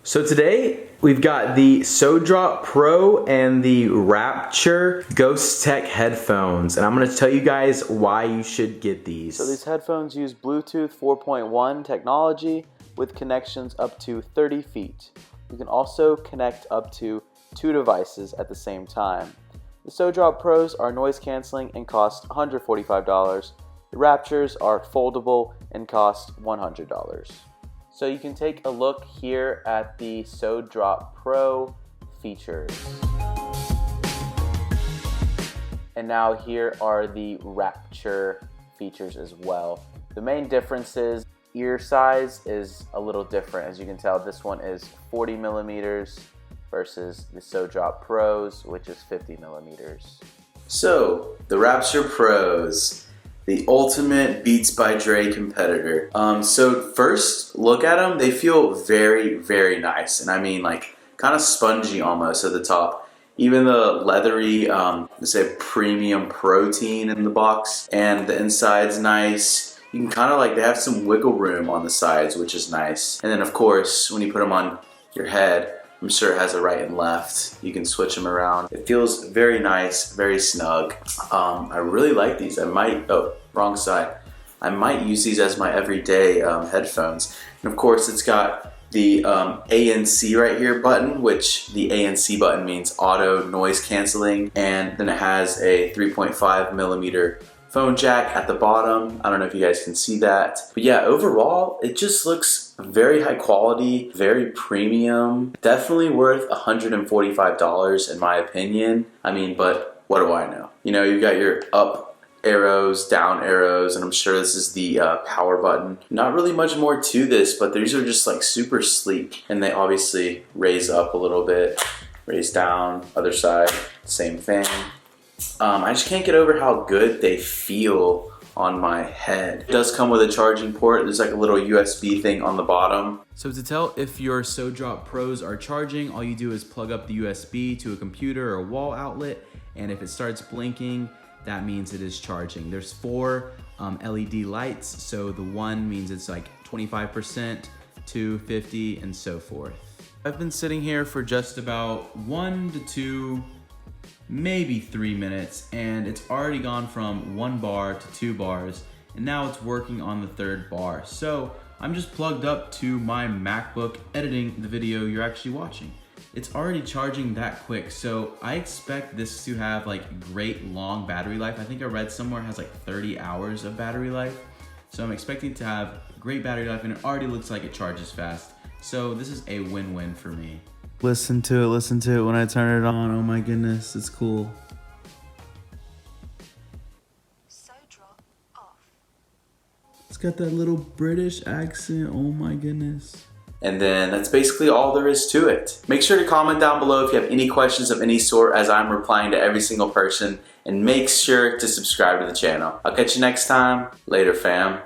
So today we've got the SoDrop Pro and the Rapture Ghostek headphones, and I'm going to tell you guys why you should get these. So these headphones use Bluetooth 4.1 technology with connections up to 30 feet. You can also connect up to 2 devices at the same time. The SoDrop Pros are noise canceling and cost $145. The Raptures are foldable and cost $100. So you can take a look here at the SoDrop Pro features. And now here are the Rapture features as well. The main difference is ear size is a little different. As you can tell, this one is 40 millimeters versus the SoDrop Pros, which is 50 millimeters. So, the Rapture Pros. The ultimate Beats by Dre competitor. So first, look at them. They feel very, very nice. And I mean like kind of spongy almost at the top. Even the leathery, say premium protein in the box. And the inside's nice. You can kind of like, they have some wiggle room on the sides, which is nice. And then of course, when you put them on your head, I'm sure it has a right and left. You can switch them around. It feels very nice, very snug. I really like these. I might, oh, wrong side. I might use these as my everyday headphones. And of course, it's got the ANC right here button, which the ANC button means auto noise canceling. And then it has a 3.5 millimeter phone jack at the bottom. I don't know if you guys can see that. But yeah, overall, it just looks very high quality, very premium. Definitely worth $145 in my opinion. I mean, but what do I know? You know, you've got your up arrows, down arrows, and I'm sure this is the power button. Not really much more to this, but these are just like super sleek. And they obviously raise up a little bit, raise down, other side, same thing. I just can't get over how good they feel on my head. It does come with a charging port. There's like a little USB thing on the bottom. So to tell if your SoDrop Pros are charging, all you do is plug up the USB to a computer or a wall outlet, and if it starts blinking, that means it is charging. There's 4 LED lights, so the one means it's like 25%, 2, 50, and so forth. I've been sitting here for just about 1 to 2, maybe 3 minutes, and it's already gone from 1 bar to 2 bars, and now it's working on the 3rd bar. So I'm just plugged up to my MacBook editing the video you're actually watching. It's already charging that quick, so I expect this to have like great long battery life. I think I read somewhere it has like 30 hours of battery life. So I'm expecting to have great battery life, and it already looks like it charges fast. So this is a win-win for me. Listen to it when I turn it on. Oh my goodness, it's cool. SoDrop off. It's got that little British accent. Oh my goodness. And then that's basically all there is to it. Make sure to comment down below if you have any questions of any sort, as I'm replying to every single person. And make sure to subscribe to the channel. I'll catch you next time. Later, fam.